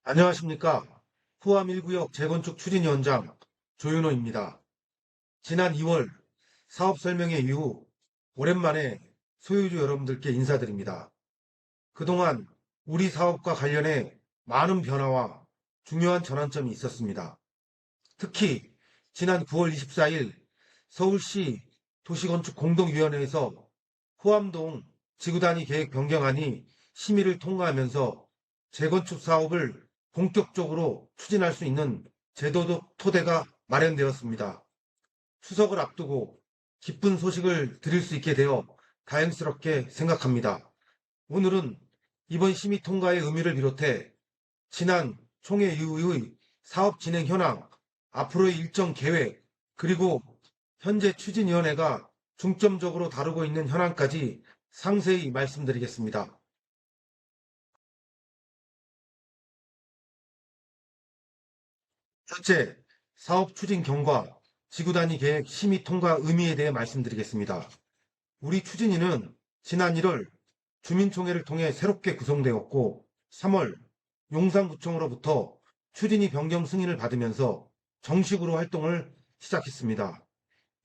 안녕하십니까. 포함 1구역 재건축 추진위원장 조윤호입니다. 지난 2월 사업 설명회 이후 오랜만에 소유주 여러분들께 인사드립니다. 그동안 우리 사업과 관련해 많은 변화와 중요한 전환점이 있었습니다. 특히 지난 9월 24일 서울시 도시건축공동위원회에서 포함동 지구단위 계획 변경안이 심의를 통과하면서 재건축 사업을 본격적으로 추진할 수 있는 제도적 토대가 마련되었습니다. 추석을 앞두고 기쁜 소식을 드릴 수 있게 되어 다행스럽게 생각합니다. 오늘은 이번 심의 통과의 의미를 비롯해 지난 총회 이후의 사업 진행 현황, 앞으로의 일정 계획, 그리고 현재 추진위원회가 중점적으로 다루고 있는 현황까지 상세히 말씀드리겠습니다. 첫째, 사업 추진 경과, 지구단위 계획 심의 통과 의미에 대해 말씀드리겠습니다. 우리 추진위는 지난 1월 주민총회를 통해 새롭게 구성되었고 3월 용산구청으로부터 추진위 변경 승인을 받으면서 정식으로 활동을 시작했습니다.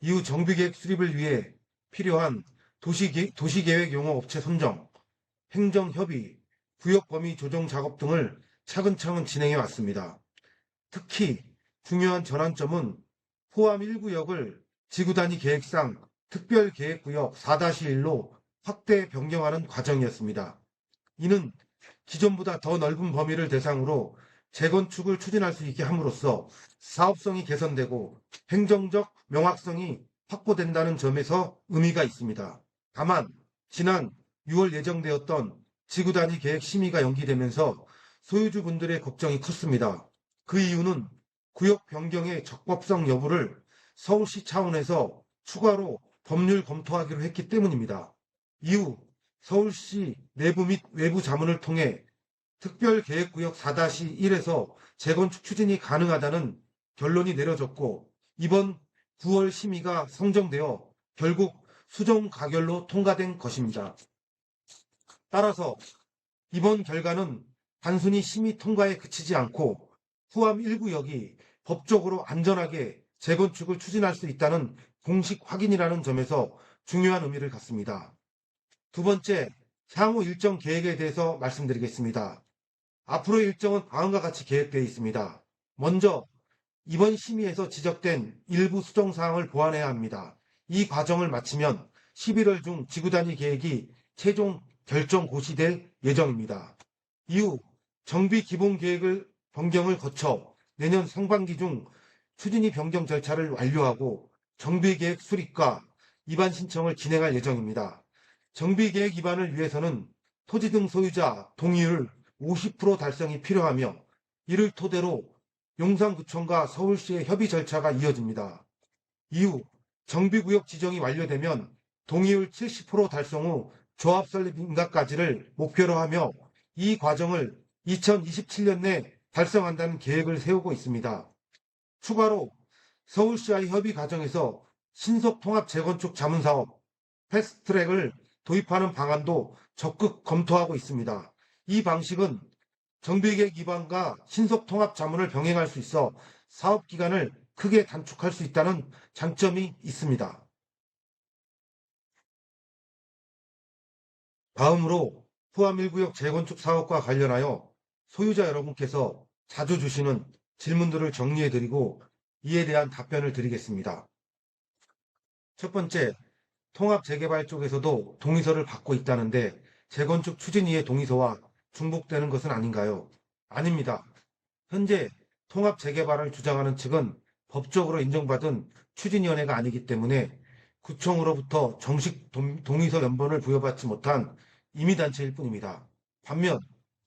이후 정비계획 수립을 위해 필요한 도시계획 용어 업체 선정, 행정협의, 구역범위 조정 작업 등을 차근차근 진행해 왔습니다. 특히 중요한 전환점은 포함 1구역을 지구단위 계획상 특별계획구역 4-1로 확대 변경하는 과정이었습니다. 이는 기존보다 더 넓은 범위를 대상으로 재건축을 추진할 수 있게 함으로써 사업성이 개선되고 행정적 명확성이 확보된다는 점에서 의미가 있습니다. 다만 지난 6월 예정되었던 지구단위 계획 심의가 연기되면서 소유주분들의 걱정이 컸습니다. 그 이유는 구역 변경의 적법성 여부를 서울시 차원에서 추가로 법률 검토하기로 했기 때문입니다. 이후 서울시 내부 및 외부 자문을 통해 특별계획구역 4-1에서 재건축 추진이 가능하다는 결론이 내려졌고 이번 9월 심의가 성정되어 결국 수정 가결로 통과된 것입니다. 따라서 이번 결과는 단순히 심의 통과에 그치지 않고 포함 1구역이 법적으로 안전하게 재건축을 추진할 수 있다는 공식 확인이라는 점에서 중요한 의미를 갖습니다. 두 번째, 향후 일정 계획에 대해서 말씀드리겠습니다. 앞으로의 일정은 다음과 같이 계획되어 있습니다. 먼저 이번 심의에서 지적된 일부 수정사항을 보완해야 합니다. 이 과정을 마치면 11월 중 지구단위 계획이 최종 결정 고시될 예정입니다. 이후 정비 기본 계획을 변경을 거쳐 내년 상반기 중 추진위 변경 절차를 완료하고 정비계획 수립과 입안 신청을 진행할 예정입니다. 정비계획 입안을 위해서는 토지 등 소유자 동의율 50% 달성이 필요하며 이를 토대로 용산구청과 서울시의 협의 절차가 이어집니다. 이후 정비구역 지정이 완료되면 동의율 70% 달성 후 조합 설립 인가까지를 목표로 하며 이 과정을 2027년 내 달성한다는 계획을 세우고 있습니다. 추가로 서울시와의 협의 과정에서 신속 통합 재건축 자문사업 패스트트랙을 도입하는 방안도 적극 검토하고 있습니다. 이 방식은 정비계획 기반과 신속 통합 자문을 병행할 수 있어 사업 기간을 크게 단축할 수 있다는 장점이 있습니다. 다음으로 포함 1구역 재건축 사업과 관련하여 소유자 여러분께서 자주 주시는 질문들을 정리해드리고 이에 대한 답변을 드리겠습니다. 첫 번째, 통합재개발 쪽에서도 동의서를 받고 있다는데 재건축 추진위의 동의서와 중복되는 것은 아닌가요? 아닙니다. 현재 통합재개발을 주장하는 측은 법적으로 인정받은 추진위원회가 아니기 때문에 구청으로부터 정식 동의서 연본을 부여받지 못한 임의단체일 뿐입니다. 반면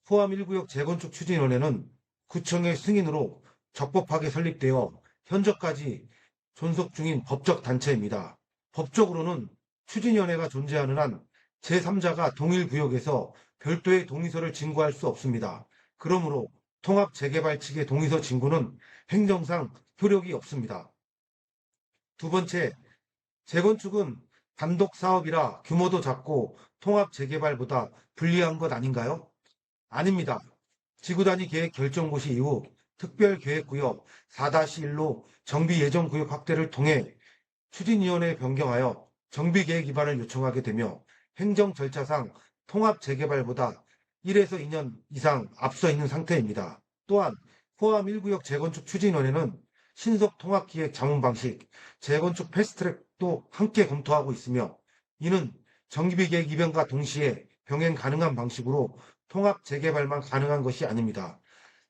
포함 1구역 재건축 추진위원회는 구청의 승인으로 적법하게 설립되어 현재까지 존속 중인 법적 단체입니다. 법적으로는 추진위원회가 존재하는 한 제3자가 동일 구역에서 별도의 동의서를 진구할 수 없습니다. 그러므로 통합재개발 측의 동의서 진구는 행정상 효력이 없습니다. 두 번째, 재건축은 단독 사업이라 규모도 작고 통합재개발보다 불리한 것 아닌가요? 아닙니다. 지구단위 계획 결정 고시 이후 특별계획구역 4-1로 정비예정구역 확대를 통해 추진위원회에 변경하여 정비계획 위반을 요청하게 되며 행정 절차상 통합재개발보다 1에서 2년 이상 앞서 있는 상태입니다. 또한 포함 1구역 재건축 추진위원회는 신속 통합기획 자문 방식, 재건축 패스트트랙도 함께 검토하고 있으며 이는 정비계획 이변과 동시에 병행 가능한 방식으로 통합 재개발만 가능한 것이 아닙니다.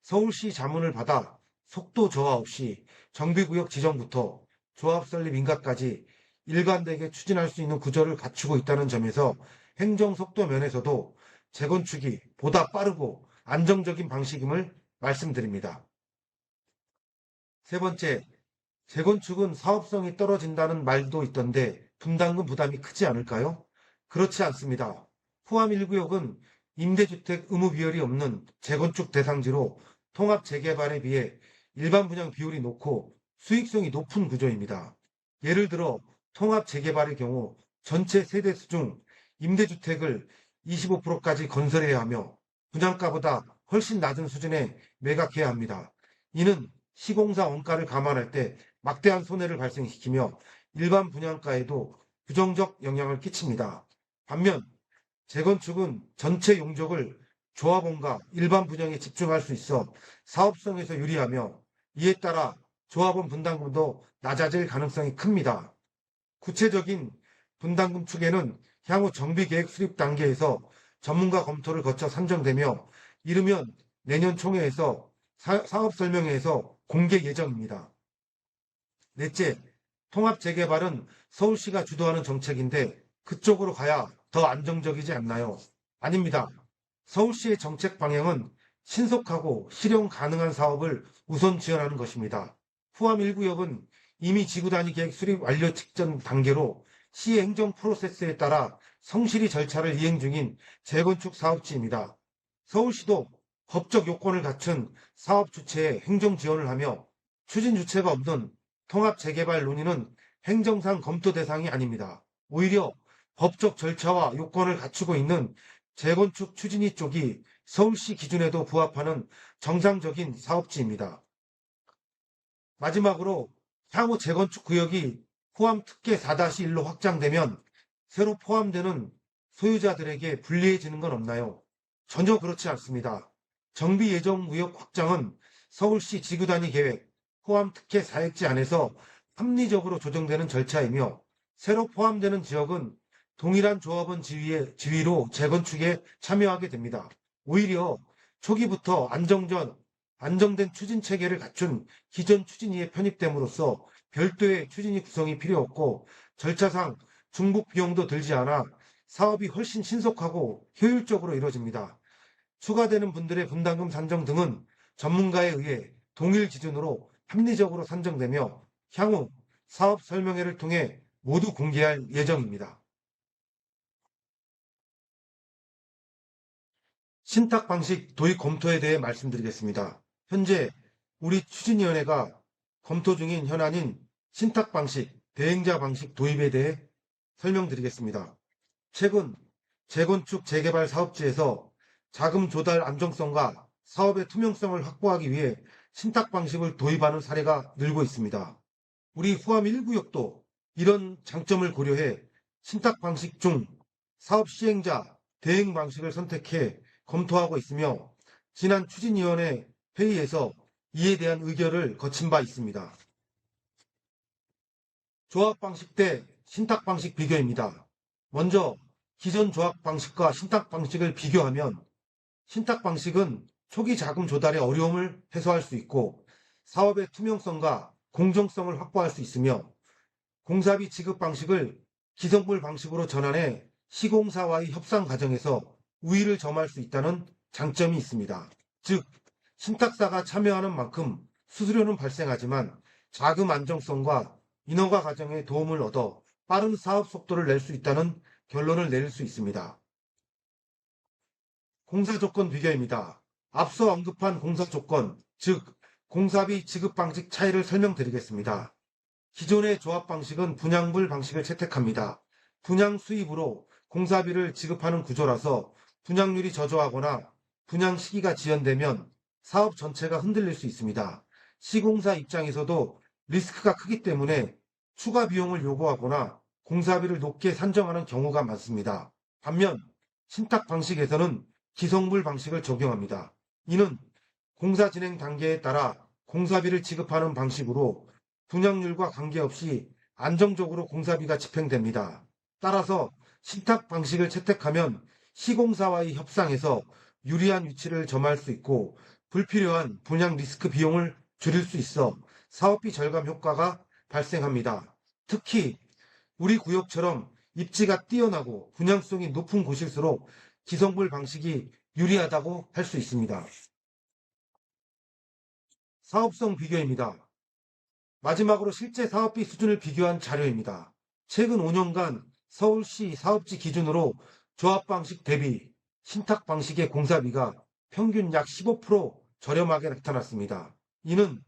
서울시 자문을 받아 속도 저하 없이 정비구역 지정부터 조합 설립 인가까지 일관되게 추진할 수 있는 구조를 갖추고 있다는 점에서 행정 속도 면에서도 재건축이 보다 빠르고 안정적인 방식임을 말씀드립니다. 세 번째, 재건축은 사업성이 떨어진다는 말도 있던데 분담금 부담이 크지 않을까요? 그렇지 않습니다. 포함 1구역은 임대주택 의무 비율이 없는 재건축 대상지로 통합 재개발에 비해 일반 분양 비율이 높고 수익성이 높은 구조입니다. 예를 들어 통합 재개발의 경우 전체 세대수 중 임대주택을 25%까지 건설해야 하며 분양가보다 훨씬 낮은 수준에 매각해야 합니다. 이는 시공사 원가를 감안할 때 막대한 손해를 발생시키며 일반 분양가에도 부정적 영향을 끼칩니다. 반면 재건축은 전체 용적을 조합원과 일반 분양에 집중할 수 있어 사업성에서 유리하며 이에 따라 조합원 분담금도 낮아질 가능성이 큽니다. 구체적인 분담금 추계는 향후 정비계획 수립 단계에서 전문가 검토를 거쳐 산정되며 이르면 내년 총회에서 사업설명회에서 공개 예정입니다. 넷째, 통합재개발은 서울시가 주도하는 정책인데 그쪽으로 가야 더 안정적이지 않나요? 아닙니다. 서울시의 정책 방향은 신속하고 실현 가능한 사업을 우선 지원하는 것입니다. 포함 1구역은 이미 지구단위 계획 수립 완료 직전 단계로 시 행정 프로세스에 따라 성실히 절차를 이행 중인 재건축 사업지입니다. 서울시도 법적 요건을 갖춘 사업 주체에 행정 지원을 하며 추진 주체가 없는 통합 재개발 논의는 행정상 검토 대상이 아닙니다. 오히려 법적 절차와 요건을 갖추고 있는 재건축 추진위 쪽이 서울시 기준에도 부합하는 정상적인 사업지입니다. 마지막으로 향후 재건축 구역이 포함 특계 4-1로 확장되면 새로 포함되는 소유자들에게 불리해지는 건 없나요? 전혀 그렇지 않습니다. 정비 예정 구역 확장은 서울시 지구단위 계획 포함 특혜 4획지 안에서 합리적으로 조정되는 절차이며 새로 포함되는 지역은 동일한 조합원 지위로 재건축에 참여하게 됩니다. 오히려 초기부터 안정된 추진 체계를 갖춘 기존 추진위에 편입됨으로써 별도의 추진위 구성이 필요 없고 절차상 중복 비용도 들지 않아 사업이 훨씬 신속하고 효율적으로 이루어집니다. 추가되는 분들의 분담금 산정 등은 전문가에 의해 동일 기준으로 합리적으로 산정되며 향후 사업 설명회를 통해 모두 공개할 예정입니다. 신탁 방식 도입 검토에 대해 말씀드리겠습니다. 현재 우리 추진위원회가 검토 중인 현안인 신탁 방식, 대행자 방식 도입에 대해 설명드리겠습니다. 최근 재건축 재개발 사업지에서 자금 조달 안정성과 사업의 투명성을 확보하기 위해 신탁 방식을 도입하는 사례가 늘고 있습니다. 우리 포함 1구역도 이런 장점을 고려해 신탁 방식 중 사업 시행자 대행 방식을 선택해 검토하고 있으며 지난 추진위원회 회의에서 이에 대한 의결을 거친 바 있습니다. 조합 방식 대 신탁 방식 비교입니다. 먼저 기존 조합 방식과 신탁 방식을 비교하면 신탁 방식은 초기 자금 조달의 어려움을 해소할 수 있고 사업의 투명성과 공정성을 확보할 수 있으며 공사비 지급 방식을 기성물 방식으로 전환해 시공사와의 협상 과정에서 우위를 점할 수 있다는 장점이 있습니다. 즉, 신탁사가 참여하는 만큼 수수료는 발생하지만 자금 안정성과 인허가 과정에 도움을 얻어 빠른 사업 속도를 낼 수 있다는 결론을 내릴 수 있습니다. 공사 조건 비교입니다. 앞서 언급한 공사 조건, 즉 공사비 지급 방식 차이를 설명드리겠습니다. 기존의 조합 방식은 분양불 방식을 채택합니다. 분양 수입으로 공사비를 지급하는 구조라서 분양률이 저조하거나 분양 시기가 지연되면 사업 전체가 흔들릴 수 있습니다. 시공사 입장에서도 리스크가 크기 때문에 추가 비용을 요구하거나 공사비를 높게 산정하는 경우가 많습니다. 반면 신탁 방식에서는 기성불 방식을 적용합니다. 이는 공사 진행 단계에 따라 공사비를 지급하는 방식으로 분양률과 관계없이 안정적으로 공사비가 집행됩니다. 따라서 신탁 방식을 채택하면 시공사와의 협상에서 유리한 위치를 점할 수 있고 불필요한 분양 리스크 비용을 줄일 수 있어 사업비 절감 효과가 발생합니다. 특히 우리 구역처럼 입지가 뛰어나고 분양성이 높은 곳일수록 기성불 방식이 유리하다고 할 수 있습니다. 사업성 비교입니다. 마지막으로 실제 사업비 수준을 비교한 자료입니다. 최근 5년간 서울시 사업지 기준으로 조합 방식 대비 신탁 방식의 공사비가 평균 약 15% 저렴하게 나타났습니다. 이는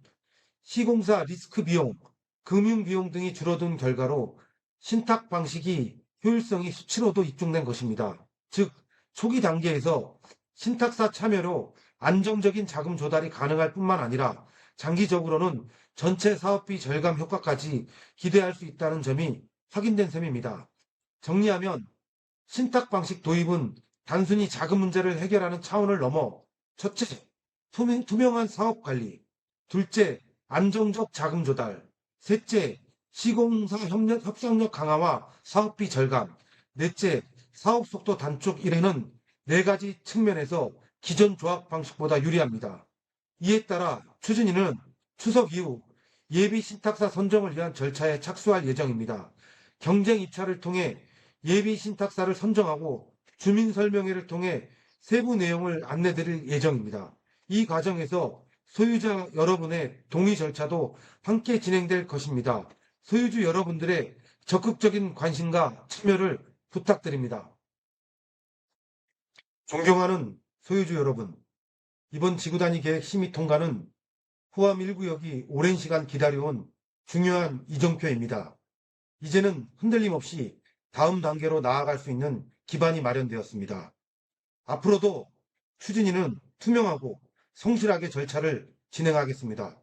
시공사 리스크 비용, 금융 비용 등이 줄어든 결과로 신탁 방식이 효율성이 수치로도 입증된 것입니다. 즉, 초기 단계에서 신탁사 참여로 안정적인 자금 조달이 가능할 뿐만 아니라 장기적으로는 전체 사업비 절감 효과까지 기대할 수 있다는 점이 확인된 셈입니다. 정리하면 신탁 방식 도입은 단순히 자금 문제를 해결하는 차원을 넘어 첫째, 투명한 사업 관리, 둘째, 안정적 자금 조달, 셋째, 시공사 협상력 강화와 사업비 절감, 넷째, 사업 속도 단축 이래는 네 가지 측면에서 기존 조합 방식보다 유리합니다. 이에 따라 추진위는 추석 이후 예비 신탁사 선정을 위한 절차에 착수할 예정입니다. 경쟁 입찰을 통해 예비 신탁사를 선정하고 주민 설명회를 통해 세부 내용을 안내드릴 예정입니다. 이 과정에서 소유자 여러분의 동의 절차도 함께 진행될 것입니다. 소유주 여러분들의 적극적인 관심과 참여를 부탁드립니다. 존경하는 소유주 여러분, 이번 지구단위 계획 심의 통과는 포함 1구역이 오랜 시간 기다려온 중요한 이정표입니다. 이제는 흔들림 없이 다음 단계로 나아갈 수 있는 기반이 마련되었습니다. 앞으로도 추진위는 투명하고 성실하게 절차를 진행하겠습니다.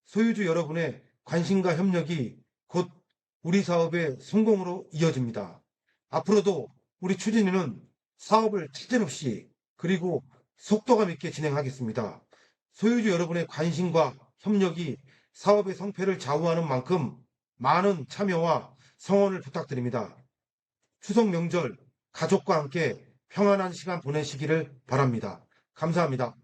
소유주 여러분의 관심과 협력이 곧 우리 사업의 성공으로 이어집니다. 앞으로도 우리 추진위는 사업을 차질 없이 그리고 속도감 있게 진행하겠습니다. 소유주 여러분의 관심과 협력이 사업의 성패를 좌우하는 만큼 많은 참여와 성원을 부탁드립니다. 추석 명절 가족과 함께 평안한 시간 보내시기를 바랍니다. 감사합니다.